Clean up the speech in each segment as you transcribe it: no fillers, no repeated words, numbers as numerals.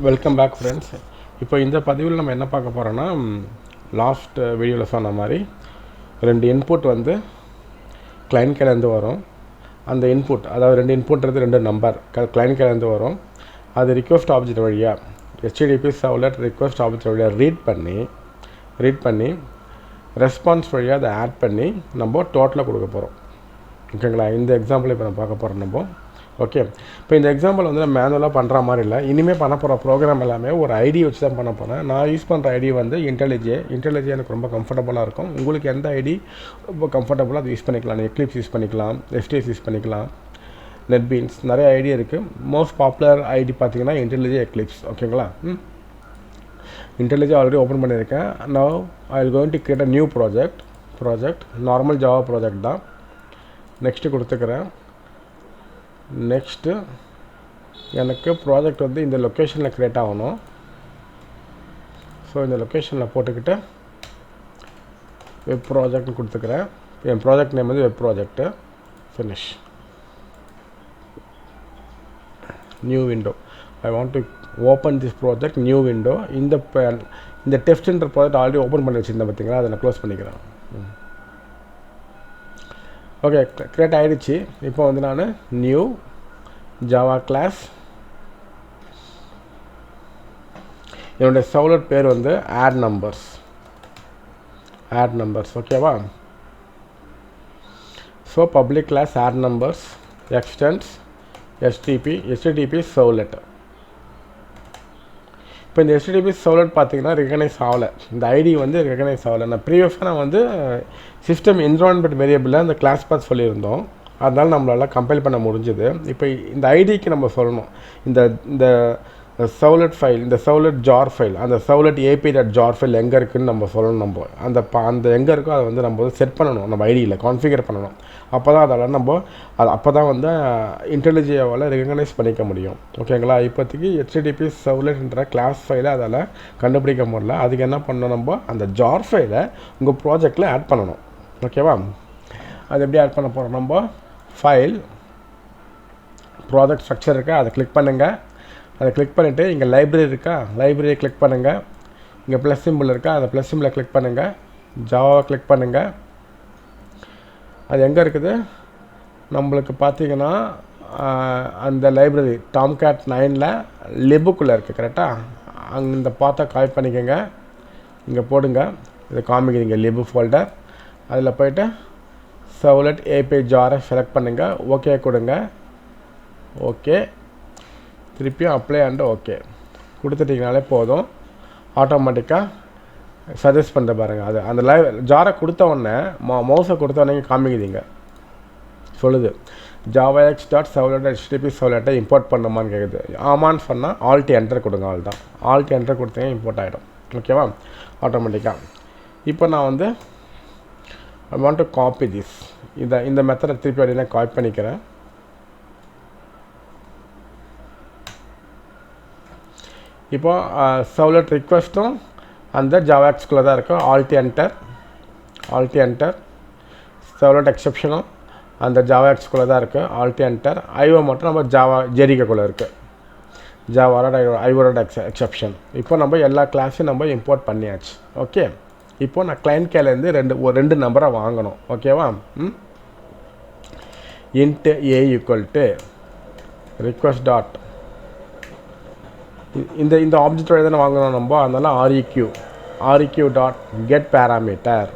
Welcome back friends. இப்போ இந்த பதிவில் நம்ம என்ன பார்க்க போகிறோன்னா, லாஸ்ட் வீடியோவில் சொன்ன மாதிரி 2 இன்புட் வந்து கிளைண்ட் கையிலேருந்து வரும். அந்த இன்புட், அதாவது 2 இன்புட்றது 2 நம்பர் கிளைண்ட் கையிலேருந்து வரும். அது ரிக்வெஸ்ட் ஆப்ஜெக்ட் வழியாக HttpServletRequest ஆப்ஜெக்ட் வழியாக ரீட் பண்ணி ரெஸ்பான்ஸ் வழியாக அதை ஆட் பண்ணி நம்ம டோட்டலாக கொடுக்க போகிறோம். ஓகேங்களா? இந்த எக்ஸாம்பிள் இப்போ நம்ம பார்க்க போகிறோம் நம்ம. ஓகே, இப்போ இந்த எக்ஸாம்பிள் வந்து நான் மேனுவலாக பண்ணுற மாதிரி இல்லை. இனிமேல் பண்ண போகிற ப்ரோக்ராம் எல்லாமே ஒரு ஐடி வச்சு தான் பண்ண போகிறேன். நான் யூஸ் பண்ணுற ஐடி வந்து இன்டெலிஜே எனக்கு ரொம்ப கம்ஃபர்டபுளாக இருக்கும். உங்களுக்கு எந்த ஐடி ரொம்ப கம்ஃபர்டபுளாக அது யூஸ் பண்ணிக்கலாம். எக்லிப்ஸ் யூஸ் பண்ணிக்கலாம், எஸ்டிஎஸ் யூஸ் பண்ணிக்கலாம், நெட்பீன்ஸ், நிறைய ஐடி இருக்குது. மோஸ்ட் பாப்புலர் ஐடி பார்த்தீங்கன்னா இன்டெலிஜே எக்லிப்ஸ். ஓகேங்களா? இன்டெலிஜே ஆல்ரெடி ஓப்பன் பண்ணியிருக்கேன். Now I will going to create a new project normal Java project தான். நெக்ஸ்ட்டு கொடுத்துக்கிறேன். நெக்ஸ்ட்டு எனக்கு ப்ராஜெக்ட் வந்து இந்த லொக்கேஷனில் க்ரியேட் ஆகணும். ஸோ இந்த லொக்கேஷனில் போட்டுக்கிட்டு வெப் ப்ராஜெக்ட்னு கொடுத்துக்கிறேன். என் ப்ராஜெக்ட் நேம் வந்து web project. Finish. New window. I want to open this project new window. இந்த டெஸ்ட்ன்ற ப்ராஜெக்ட் ஆல்ரெடி ஓப்பன் பண்ணி வச்சுருந்தேன் பார்த்தீங்களா, அதை நான் க்ளோஸ் பண்ணிக்கிறேன். ஓகே, க்ரியேட் ஆகிடுச்சு. இப்போ வந்து நான் நியூ ஜாவா கிளாஸ், என்னுடைய சர்வ்லெட் பேர் வந்து ஆட் நம்பர்ஸ். ஓகேவா? So public class add numbers extends HttpServlet. இப்போ இந்த HttpServlet பார்த்தீங்கன்னா ரெகனைஸ் ஆகலை. இந்த ஐடி வந்து ரெகனைஸ் ஆகலை. நான் ப்ரீவியஸாக நான் வந்து சிஸ்டம் என்விரான்மெண்ட் வேரியபிளில் அந்த கிளாஸ் பாத் சொல்லியிருந்தோம். அதனால் நம்மளால் கம்பைல் பண்ண முடிஞ்சுது. இப்போ இந்த ஐடிக்கு நம்ம சொல்லணும், இந்த சர்வ்லெட் ஃபைல், இந்த சர்வ்லெட் ஜார் ஃபைல், அந்த சர்வ்லெட் API.jar ஃபைல் எங்கே இருக்குதுன்னு நம்ம சொல்லணும். நம்ம அந்த எங்கே இருக்கோ அதை வந்து நம்ம செட் பண்ணணும், நம்ம ஐடியில் கான்ஃபிகர் பண்ணணும். அப்போ தான் அதெல்லாம் அப்போ தான் வந்து இன்டெலிஜேவால் ரெகனைஸ் பண்ணிக்க முடியும். ஓகேங்களா? இப்போதைக்கு HttpServletன்ற கிளாஸ் ஃபைலை அதால் கண்டுபிடிக்க முடியல. அதுக்கு என்ன பண்ணணும், நம்ம அந்த ஜார் ஃபைலை உங்கள் ப்ராஜெக்டில் ஆட் பண்ணணும். ஓகேவா? அது எப்படி ஆட் பண்ண போகிறோம், நம்ம ஃபைல் ப்ராஜெக்ட் ஸ்ட்ரக்சர் இருக்கா, அதை கிளிக் பண்ணுங்கள். அதை கிளிக் பண்ணிவிட்டு இங்கே லைப்ரரி இருக்கா, லைப்ரரியை கிளிக் பண்ணுங்கள். இங்கே ப்ளஸ் சிம்பிள் இருக்கா, அந்த ப்ளஸ் சிம்பிளை கிளிக் பண்ணுங்கள். ஜாவாவை கிளிக் பண்ணுங்கள். அது எங்கே இருக்குது நம்மளுக்கு பார்த்தீங்கன்னா, அந்த லைப்ரரி டாம்கேட் 9ல் லிபுக்குள்ளே இருக்குது. கரெக்டாக? அங்கே இந்த பாத்தை காப்பி பண்ணிக்கோங்க, இங்கே போடுங்க. இதை காமிக்கிறீங்க லிபு ஃபோல்டர். அதில் போய்ட்டு சர்வ்லெட் API ஜாரை செலக்ட் பண்ணுங்கள். ஓகே கொடுங்க. ஓகே, திருப்பியும் அப்ளை அண்ட் ஓகே கொடுத்துட்டிங்கனாலே போதும். ஆட்டோமேட்டிக்காக சஜஸ்ட் பண்ணுற பாருங்கள். அது அந்த ஜாரை கொடுத்த உடனே மவுஸை கொடுத்த உடனே காமிக்குதுங்க, சொல்லுது javax.servlet.htpServlet இம்போர்ட் பண்ணுமான்னு கேட்குது. ஆமான்னு சொன்னால் ஆல்ட் என்டர் கொடுங்க. அவள் தான் ஆல்ட் என்டர் கொடுத்தீங்க, இம்போர்ட் ஆகிடும். ஓகேவா? ஆட்டோமேட்டிக்காக. இப்போ நான் வந்து I want to copy this. இந்த மெத்தடை திருப்பி அப்படின்னா காப்பி பண்ணிக்கிறேன். இப்போ சர்வ்லெட் ரிக்வெஸ்ட்டும் அந்த ஜாவாக்ஸ்குள்ளே தான் இருக்கும். Alt enter. சர்வ்லெட் எக்ஸெப்ஷனும் அந்த ஜாவாக்ஸ்குள்ளே தான் இருக்குது. Alt enter. ஐஓ மட்டும் நம்ம ஜெரிகக்குள்ளே இருக்குது. ஐஓட எக்ஸெப்ஷன். இப்போ நம்ம எல்லா கிளாஸையும் நம்ம இம்போர்ட் பண்ணியாச்சு. ஓகே, இப்போ நான் கிளைண்ட் கையிலேருந்து ரெண்டு நம்பரை வாங்கணும். ஓகேவா? int a request டாட் இந்த ஆப்ஜெக்ட் வழி தானே வாங்கணும் நம்ம. அதனால req dot get parameter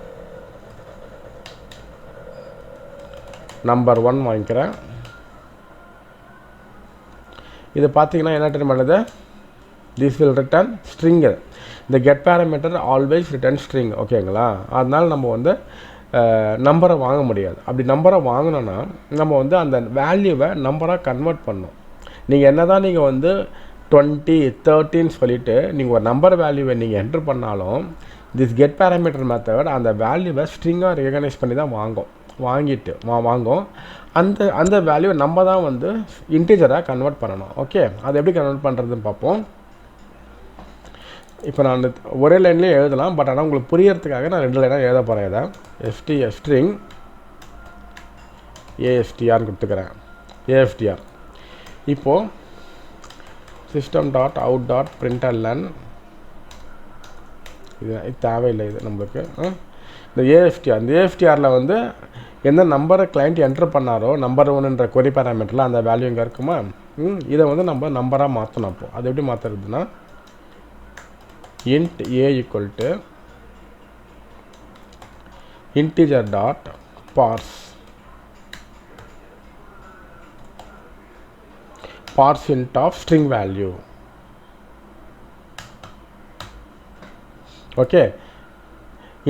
number 1 வாங்கிக்கிறேன். இது பார்த்தீங்கன்னா என்ன ரிட்டர்ன் பண்ணுது, திஸ் வில் ரிட்டர்ன் ஸ்ட்ரிங். இந்த get parameter always return string. ஓகேங்களா? அதனால் நம்ம வந்து நம்பரை வாங்க முடியாது. அப்படி நம்பரை வாங்கினோன்னா நம்ம வந்து அந்த வேல்யூவை நம்பராக கன்வெர்ட் பண்ணணும். நீங்கள் என்ன தான் நீங்கள் வந்து 20, 13 சொல்லிவிட்டு நீங்கள் ஒரு நம்பர் வேல்யூவை நீங்கள் என்ட்ரு பண்ணாலும் திஸ் கெட் பேராமீட்டர் மெத்தட் அந்த வேல்யூவை ஸ்ட்ரிங்காக ரெகனைஸ் பண்ணி தான் வாங்கும். அந்த வேல்யூவை நம்ம தான் வந்து இன்டிஜராக கன்வெர்ட் பண்ணணும். ஓகே, அதை எப்படி கன்வெர்ட் பண்ணுறதுன்னு பார்ப்போம். இப்போ நான் ஒரே லைன்லேயே எழுதலாம், பட் ஆனால் உங்களுக்கு புரியறதுக்காக நான் 2 லைனாக எழுத போகிறேன். இதை string ASTRன்னு கொடுத்துக்கிறேன். ASTR. இப்போது system.out.println இது தேவையில்லை இது நம்மளுக்கு. இந்த AFTR இந்த AFTRல வந்து எந்த நம்பரை கிளைண்ட் என்டர் பண்ணாரோ நம்பர் 1ன்ற query parameterல அந்த வேல்யூ இங்கே இருக்குமா, இதை வந்து நம்ம நம்பராக மாற்றணும். அப்போ அது எப்படி மாற்றுறதுன்னா int a equal to integer dot parse int of string value. Okay,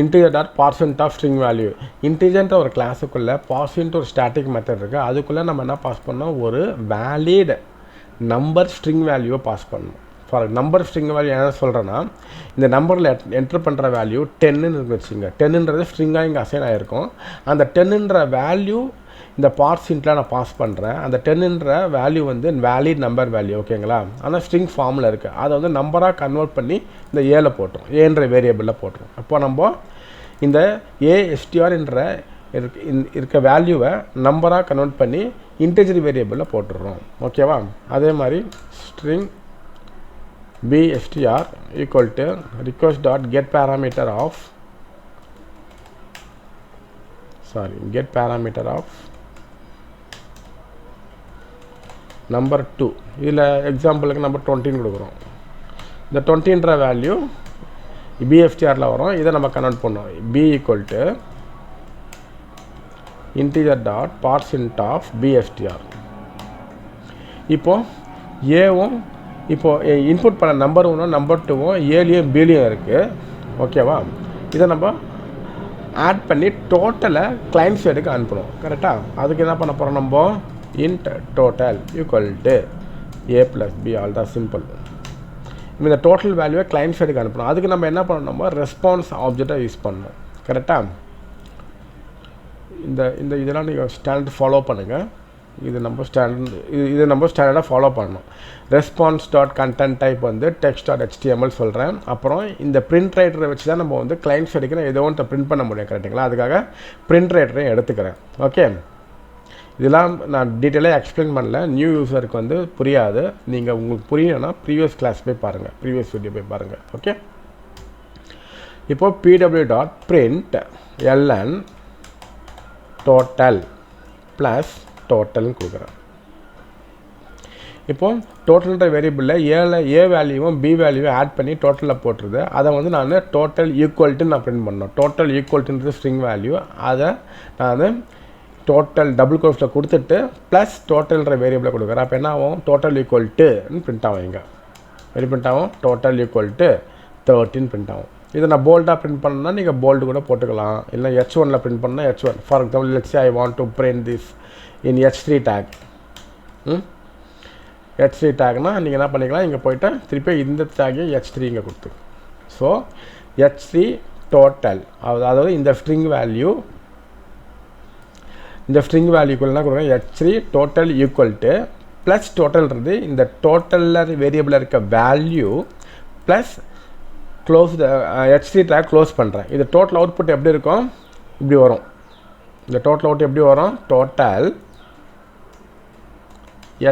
integer dot parse int of string value. integer ஒரு கிளாஸுக்குள்ள parse int ஒரு static method இருக்கு. அதுக்குள்ள நம்ம என்ன பாஸ் பண்ணோம், ஒரு valid number string value pass பண்ணோம். ஃபார் நம்பர் ஸ்ட்ரிங் வேல்யூ என்ன சொல்கிறேன்னா, இந்த நம்பரில் என்டர் பண்ணுற வேல்யூ 10ன்னு வச்சுங்க. 10ன்றது ஸ்ட்ரிங்காக இங்கே அசைன் ஆகிருக்கும். அந்த 10ன்ற வேல்யூ இந்த பார்ஸ் இன்ட்டில் நான் பாஸ் பண்ணுறேன். அந்த 10ன்ற வேல்யூ வந்து வேலிட் நம்பர் வேல்யூ, ஓகேங்களா. ஆனால் ஸ்ட்ரிங் ஃபார்மில் இருக்குது. அதை வந்து நம்பராக கன்வெர்ட் பண்ணி இந்த ஏல போட்டுரும், ஏன்ற வேரியபிளில் போட்டுரும். அப்போ நம்ம இந்த ASTRன்ற இருக்க வேல்யூவை நம்பராக கன்வெர்ட் பண்ணி இன்டிஜர் வேரியபிளில் போட்டுடுறோம், ஓகேவா. அதே மாதிரி string bstr equal to request dot get parameter of number 2. இதில் எக்ஸாம்பிளுக்கு நம்பர் 20 கொடுக்குறோம். இந்த 20ன்ற வேல்யூ bstRல வரும். இதை நம்ம கன்வெர்ட் பண்ணோம். b equal to integer dot parse int of bstr. இப்போ ஏவும் இப்போது இன்புட் பண்ண நம்பர் 1 நம்பர் 2வும் ஏலையும் பிலையும் இருக்குது, ஓகேவா. இதை நம்ம ஆட் பண்ணி டோட்டலை கிளைண்ட் சைடுக்கு அனுப்பணும், கரெக்டாக. அதுக்கு என்ன பண்ண போகிறோம், நம்ம int total equal to a plus b, all தான் சிம்பிள். இந்த டோட்டல் வேல்யூவை கிளைண்ட் சைடுக்கு அனுப்பணும். அதுக்கு நம்ம என்ன பண்ணணும், நம்ம ரெஸ்பான்ஸ் ஆப்ஜெக்டை யூஸ் பண்ணணும், கரெக்டாக. இதெல்லாம் நீங்கள் ஸ்டாண்டர்ட் ஃபாலோ பண்ணுங்கள். இது நம்ம ஸ்டாண்டர்டாக ஃபாலோ பண்ணணும். ரெஸ்பான்ஸ் டாட் கண்டென்ட் டைப் வந்து டெக்ஸ்ட் டாட் HTML சொல்கிறேன். அப்புறம் இந்த பிரிண்ட் ரைட்டரை வச்சு தான் நம்ம வந்து கிளைண்ட் சைடுக்கு ஏதோ ஒன்று பிரிண்ட் பண்ண முடியும், கரெக்டுங்களா. அதுக்காக பிரிண்ட் ரைட்டரையும் எடுத்துக்கிறேன், ஓகே. இதெல்லாம் நான் டீட்டெயிலாக எக்ஸ்பிளைன் பண்ணல, நியூ யூஸருக்கு வந்து புரியாது. நீங்கள் உங்களுக்கு புரியணும்னா ப்ரீவியஸ் கிளாஸ் போய் பாருங்கள், ப்ரீவியஸ் வீடியோ போய் பாருங்கள், ஓகே. இப்போது pw.print ln total ப்ளஸ் டோட்டல்னு கொடுக்குறேன். இப்போது டோட்டல்ன்ற வேரியபிளில் ஏ வேல்யூவும் பி வேல்யூவும் ஆட் பண்ணி டோட்டலில் போட்டுருது. அதை வந்து நான் டோட்டல் ஈக்குவல்ட்டுன்னு நான் பிரிண்ட் பண்ணோம். டோட்டல் ஈக்குவல்ட்டுன்றது ஸ்ட்ரிங் வேல்யூ. அதை நான் டோட்டல் டபுள் கோட்ஸில் கொடுத்துட்டு ப்ளஸ் டோட்டல்ன்ற வேரியபிளில் கொடுக்குறேன். அப்போ என்ன ஆகும், டோட்டல் ஈக்குவல்ட்டுன்னு பிரிண்ட் ஆகும். இங்கே எப்படி பிரிண்ட் ஆகும், டோட்டல் ஈக்குவல்ட்டு 13 பிரிண்ட் ஆகும். இதை நான் போல்டாக பிரிண்ட் பண்ணணும்னா நீங்கள் போல்டு கூட போட்டுக்கலாம். இல்லை H1ல் பிரிண்ட் பண்ணால் H1. For example let's say I want to print this in H3 take. H3 டேக்னால் நீங்கள் என்ன பண்ணிக்கலாம், இங்கே போய்ட்டு திருப்பி இந்த டேக்கை H3 இங்கே கொடுத்து. ஸோ H3 டோட்டல், அதாவது இந்த ஸ்ட்ரிங் வேல்யூக்குள்ள என்ன கொடுக்குறேன், H3 total equal to plus டோட்டல்ன்றது இந்த டோட்டலில் வேரியபிளில் இருக்க value plus close H3 tag close பண்ணுறேன். இது டோட்டல் அவுட்புட் எப்படி இருக்கும், இப்படி வரும். இந்த டோட்டல் அவுட் எப்படி வரும், டோட்டல்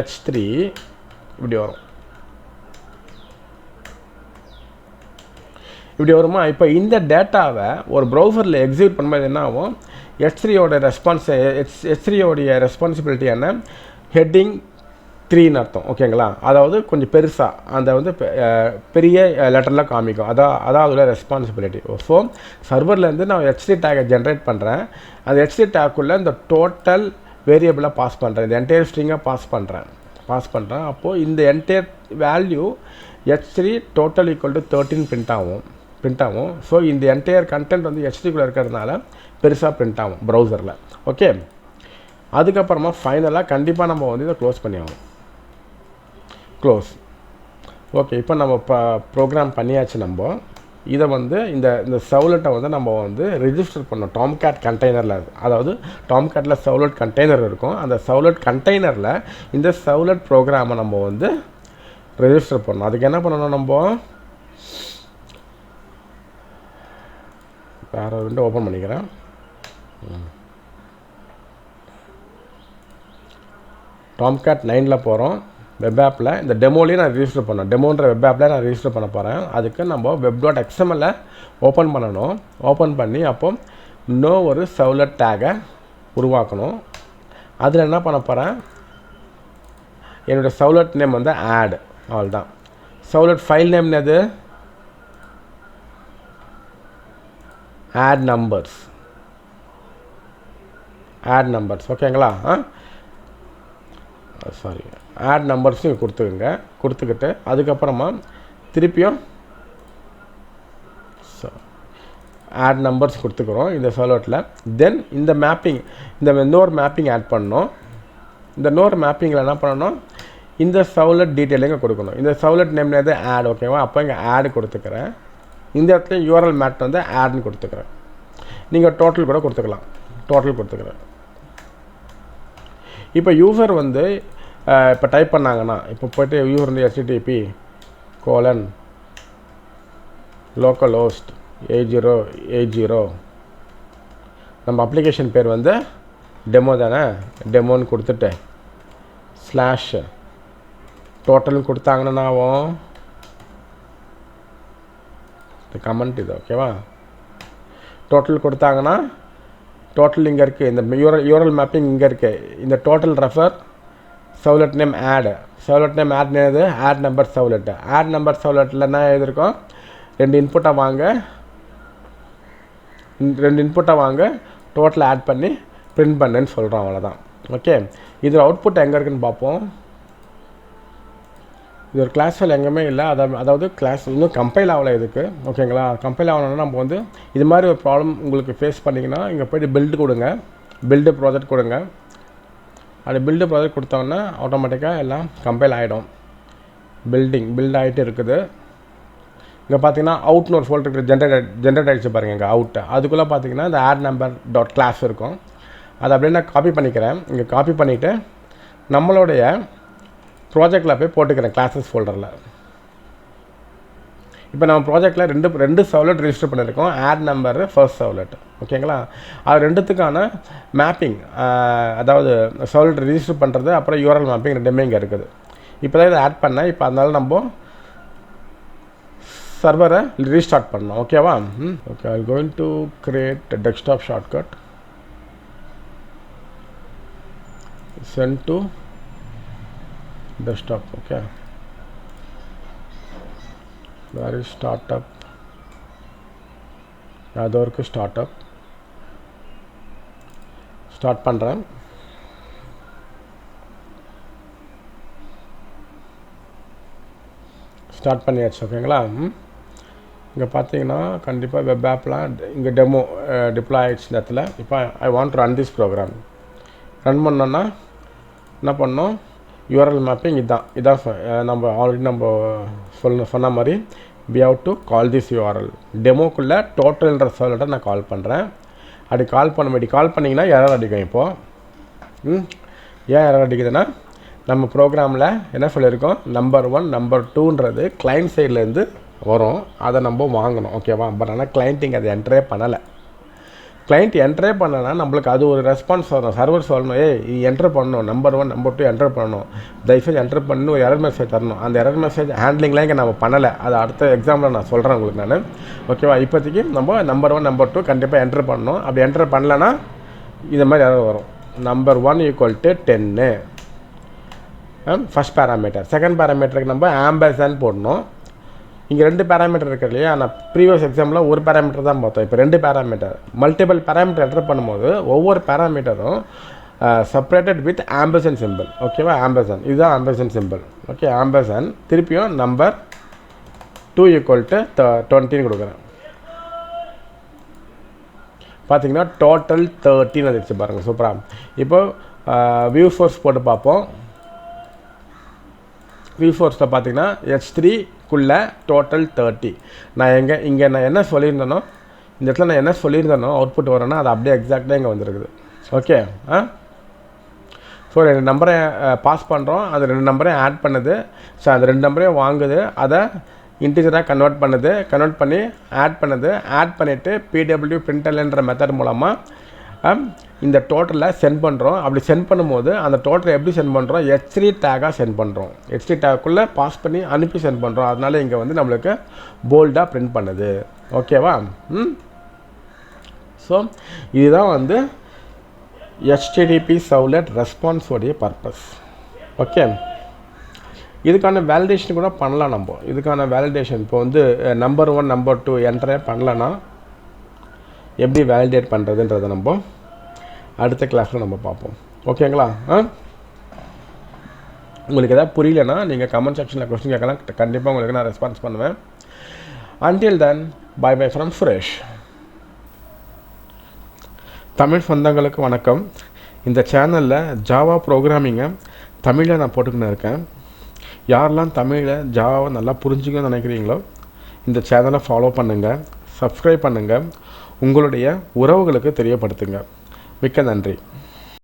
H3 இப்படி வரும். இப்படி வருமா. இப்போ இந்த டேட்டாவை ஒரு ப்ரௌசரில் எக்ஸிக்யூட் பண்ணும்போது என்ன ஆகும், H3யோட H3யோடைய ரெஸ்பான்சிபிலிட்டி என்ன, ஹெட்டிங் 3ன்னு அர்த்தம், ஓகேங்களா. அதாவது கொஞ்சம் பெருசாக அந்த வந்து பெரிய லெட்டரில் காமிக்கும், அதான் அதோட ரெஸ்பான்சிபிலிட்டி. ஸோ சர்வர்லேருந்து நான் H3 டேக்கை ஜென்ரேட் பண்ணுறேன். அந்த H3 டேக்குள்ளே இந்த டோட்டல் வேரியபிளாக பாஸ் பண்ணுறேன், இந்த என்டையர் ஸ்ட்ரிங்கை பாஸ் பண்ணுறேன். அப்போது இந்த entire value H3 total equal to 13 print ஆகும். ஸோ இந்த என்டையர் கண்டென்ட் வந்து H3குள்ளே இருக்கிறதுனால பெருசாக பிரிண்ட் ஆகும் ப்ரௌசரில், ஓகே. அதுக்கப்புறமா ஃபைனலாக கண்டிப்பாக நம்ம வந்து இதை க்ளோஸ் பண்ணி ஆகும். ஓகே. இப்போ நம்ம ப்ரோக்ராம் பண்ணியாச்சு. நம்ம இதை வந்து இந்த சர்வ்லெட்டை வந்து நம்ம வந்து ரெஜிஸ்டர் பண்ணோம் டாம்கேட் கண்டெய்னரில். அதாவது டாம்கேட்டில் சர்வ்லெட் கண்டெய்னர் இருக்கும். அந்த சர்வ்லெட் கண்டெய்னரில் இந்த சர்வ்லெட் ப்ரோக்ராமை நம்ம வந்து ரெஜிஸ்டர் பண்ணோம். அதுக்கு என்ன பண்ணணும், நம்ம வேறு விண்டோ ஓப்பன் பண்ணிக்கிறேன். டாம்கேட் 9ல் போகிறோம். வெப் ஆப்பில் இந்த டெமோலேயே நான் ரிஜிஸ்டர் பண்ணேன். டெமோன்ற வெப் ஆப்பில் நான் ரிஜிஸ்டர் பண்ண போகிறேன். அதுக்கு நம்ம web.xml ஓப்பன் பண்ணணும். ஓப்பன் பண்ணி அப்போ இன்னும் ஒரு சர்வ்லெட் டேகை உருவாக்கணும். அதில் என்ன பண்ண போகிறேன், என்னோடய சர்வ்லெட் நேம் வந்து ஆட். அவ்வளோதான். சர்வ்லெட் ஃபைல் நேம் எது, ஆட் நம்பர்ஸ். ஓகேங்களா? சாரி, ஆட் நம்பர்ஸும் கொடுத்துக்குங்க. கொடுத்துக்கிட்டு அதுக்கப்புறமா திருப்பியும் ஆட் நம்பர்ஸ் கொடுத்துக்கிறோம் இந்த சர்வ்லெட்டில். தென் இந்த மேப்பிங், இந்த இன்னொரு மேப்பிங் ஆட் பண்ணணும். இந்த இன்னொரு மேப்பிங்கில் என்ன பண்ணணும், இந்த சர்வ்லெட் டீட்டெயிலிங்க கொடுக்கணும். இந்த சர்வ்லெட் நேம் எது, ஆட். ஓகேவா? அப்போ இங்கே ஆட் கொடுத்துக்கிறேன். இந்த இடத்துல யூஆர்எல் மேட் வந்து ஆட்னு கொடுத்துக்கிறேன். நீங்கள் டோட்டல் கூட கொடுத்துக்கலாம். டோட்டல் கொடுத்துக்கிறேன். இப்போ யூசர் வந்து இப்போ டைப் பண்ணாங்கன்னா, இப்போ போய்ட்டு யூசர் வந்து http://localhost 8080 நம்ம அப்ளிகேஷன் பேர் வந்து டெமோ தானே, டெமோன்னு கொடுத்துட்டு ஸ்லாஷ் டோட்டல்னு கொடுத்தாங்கன்னா ஆகும் இந்த கமெண்ட் இது. ஓகேவா? டோட்டல் கொடுத்தாங்கன்னா டோட்டல் இங்கே இருக்குது. இந்த யூஆர்எல் மேப்பிங் இங்கே இருக்குது. இந்த total refer servlet name add. Servlet name add நேது add number servlet. Add number சர்வ்லெட்டில் என்ன எழுதிருக்கோம், 2 இன்புட்டை வாங்க டோட்டல் ஆட் பண்ணி பிரிண்ட் பண்ணுன்னு சொல்கிறோம். அவ்வளோதான். ஓகே, இதில் அவுட்புட் எங்கே இருக்குன்னு பார்ப்போம். இது ஒரு கிளாஸ் ஃபைல் எங்கேயுமே இல்லை. அதாவது கிளாஸ் இன்னும் கம்பைல் ஆகலை இதுக்கு. ஓகேங்களா? கம்பைல் ஆகணும்னா நம்ம வந்து இது மாதிரி ஒரு ப்ராப்ளம் உங்களுக்கு ஃபேஸ் பண்ணிங்கன்னா இங்கே போய்ட்டு பில்டு கொடுங்க, பில்டு ப்ராஜெக்ட் கொடுங்க. அது பில்டு ப்ராஜெக்ட் கொடுத்தோன்னா ஆட்டோமேட்டிக்காக எல்லாம் கம்பைல் ஆகிடும். பில்ட் ஆகிட்டு இருக்குது. இங்கே பார்த்தீங்கன்னா அவுட்னு ஒரு ஃபோல்டர் ஜென்ரேட் ஆகிடுச்சு பாருங்கள். இங்கே அவுட் அதுக்குள்ளே பார்த்தீங்கன்னா இந்த ஆட் நம்பர் டாட் கிளாஸ் இருக்கும். அதை அப்படியே நான் காப்பி பண்ணிக்கிறேன். இங்கே காப்பி பண்ணிவிட்டு நம்மளுடைய ப்ராஜெக்டில் போய் போட்டுக்கிறேன் கிளாஸஸ் ஃபோல்டரில். இப்போ நம்ம ப்ராஜெக்டில் ரெண்டு சர்வ்லெட் ரிஜிஸ்டர் பண்ணியிருக்கோம். Add number first servlet. ஓகேங்களா? அது ரெண்டுத்துக்கான மேப்பிங், அதாவது சர்வ்லெட் ரிஜிஸ்டர் பண்ணுறது அப்புறம் யூஆர்எல் மேப்பிங் ரெண்டுமே இங்கே இருக்குது. இப்போ தான் இதை ஆட் பண்ணேன். இப்போ அதனால நம்ம சர்வரை ரீஸ்டார்ட் பண்ணோம். ஓகேவா? Okay, I going to create desktop shortcut, send to desktop. Okay, where is startup? அதற்கு ஸ்டார்ட்அப் ஸ்டார்ட் பண்ணுறேன். ஸ்டார்ட் பண்ணியாச்சு. ஓகேங்களா? இங்கே பார்த்தீங்கன்னா கண்டிப்பாக வெப் ஆப்லாம் இங்கே டெமோ டிப்ளாய் ஆகிடுச்சு இந்த இடத்துல. இப்போ I want to run this program. Run பண்ணோன்னா என்ன பண்ணோம், யூஆர்எல் மேப்பிங் இதான் நம்ம ஆல்ரெடி சொன்ன மாதிரி we have to call this URL. டெமோக்குள்ளே டோட்டல்ன்ற சர்வ்லெட்டை நான் கால் பண்ணுறேன். அப்படி கால் பண்ணிங்கன்னா எரர் அடிக்கும். இப்போது ஏன் எரர் அடிக்குதுன்னா, நம்ம ப்ரோக்ராமில் என்ன சொல்லியிருக்கோம், நம்பர் 1 நம்பர் 2ன்றது கிளைண்ட் சைட்லேருந்து வரும். அதை நம்ம வாங்கணும். ஓகேவா? பட் ஆனால் கிளைண்ட் இங்கே அதை என்ட்ரே பண்ணலை. கிளைண்ட் என்ட்ரே பண்ணனா நம்மளுக்கு அது ஒரு ரெஸ்பான்ஸ் வரும். சர்வர் சொல்லணும், என்ட்ரு பண்ணணும், நம்பர் 1 நம்பர் 2 என்ட்ரு பண்ணணும், தயவுசெய்து என்ட்ரு பண்ணி ஒரு எரர் மெசேஜ் தரணும். அந்த எரர் மெசேஜ் ஹேண்ட்லிங்லாம் இங்கே நம்ம பண்ணலை. அது அடுத்த எக்ஸாம்பிள் நான் சொல்கிறேன் உங்களுக்கு நான். ஓகேவா? இப்போதைக்கு நம்ம நம்பர் 1 நம்பர் 2 கண்டிப்பாக என்ட்ரு பண்ணணும். அப்படி என்ட்ரு பண்ணலன்னா இந்த மாதிரி எரர் வரும். Number 1 = 10 first parameter. செகண்ட் பேராமீட்டருக்கு நம்ம ஆம்பர்சாண்ட் போடணும். இங்கே 2 பேராமீட்டர் இருக்குது இல்லையா? நான் ப்ரீவியஸ் எக்ஸாம்பிளில் ஒரு பேராமீட்டர் தான் பார்த்தோம். இப்போ 2 பேராமீட்டர், மல்டிபிள் பேராமீட்டர் என்டர் பண்ணும்போது ஒவ்வொரு பேராமீட்டரும் செப்பரேட்டட் வித் ஆம்பர்சன் சிம்பிள். ஓகேவா? ஆம்பர்சன், இதுதான் ஆம்பர்சன் சிம்பிள். ஓகே, ஆம்பர்சன் திருப்பியும் நம்பர் 2 = 20 கொடுக்குறேன். பார்த்தீங்கன்னா டோட்டல் 13 வந்துடுச்சு பாருங்கள். சூப்பராக. இப்போ வியூ ஃபோர்ஸ் போட்டு பார்ப்போம். வியூ ஃபோர்ஸில் பார்த்தீங்கன்னா H3க்குள்ளே டோட்டல் 30. நான் இங்கே நான் என்ன சொல்லியிருந்தேனோ, இந்த இடத்துல நான் என்ன சொல்லியிருந்தேனோ அவுட்புட் வரேன்னா அது அப்படியே எக்ஸாக்டாக இங்கே வந்துருக்குது. ஓகே. ஸோ 2 நம்பரை பாஸ் பண்ணுறோம், அது 2 நம்பரையும் ஆட் பண்ணுது. ஸோ அந்த 2 நம்பரையும் வாங்குது, அதை இன்டிஜராக கன்வெர்ட் பண்ணி ஆட் பண்ணுது. ஆட் பண்ணிவிட்டு PW printlnன்ற மெத்தட் மூலமாக இந்த டோட்டலை சென்ட் பண்ணுறோம். அப்படி சென்ட் பண்ணும்போது அந்த டோட்டலை எப்படி சென்ட் பண்ணுறோம், H3 டேகாக சென்ட் பண்ணுறோம். H3 டேக்குள்ளே பாஸ் பண்ணி அனுப்பி சென்ட் பண்ணுறோம். அதனால இங்கே வந்து நம்மளுக்கு போல்டாக பிரிண்ட் பண்ணுது. ஓகேவா? ஸோ இதுதான் வந்து HttpServletResponse உடைய பர்பஸ். ஓகே, இதுக்கான வேலிடேஷன் கூட பண்ணலாம். நம்ம இதுக்கான வேலிடேஷன் இப்போ வந்து நம்பர் 1 நம்பர் 2 என்டரே பண்ணலன்னா எப்படி வேலிடேட் பண்ணுறதுன்றதை நம்ம அடுத்த கிளாஸில் நம்ம பார்ப்போம். ஓகேங்களா? உங்களுக்கு எதாவது புரியலன்னா நீங்கள் கமெண்ட் செக்ஷனில் கொஸ்டின் கேட்கலாம். கண்டிப்பாக உங்களுக்கு நான் ரெஸ்பான்ஸ் பண்ணுவேன். Until then, bye bye from Suresh. Tamil சொந்தங்களுக்கு வணக்கம். இந்த சேனலில் ஜாவா ப்ரோக்ராமிங்கை தமிழில் நான் போட்டுக்கின்னு இருக்கேன். யாரெல்லாம் தமிழில் ஜாவாவை நல்லா புரிஞ்சுக்கணும்னு நினைக்கிறீங்களோ இந்த சேனலை ஃபாலோ பண்ணுங்கள், சப்ஸ்கிரைப் பண்ணுங்கள், உங்களுடைய உறவுகளுக்கு தெரியப்படுத்துங்க. மிக்க நன்றி.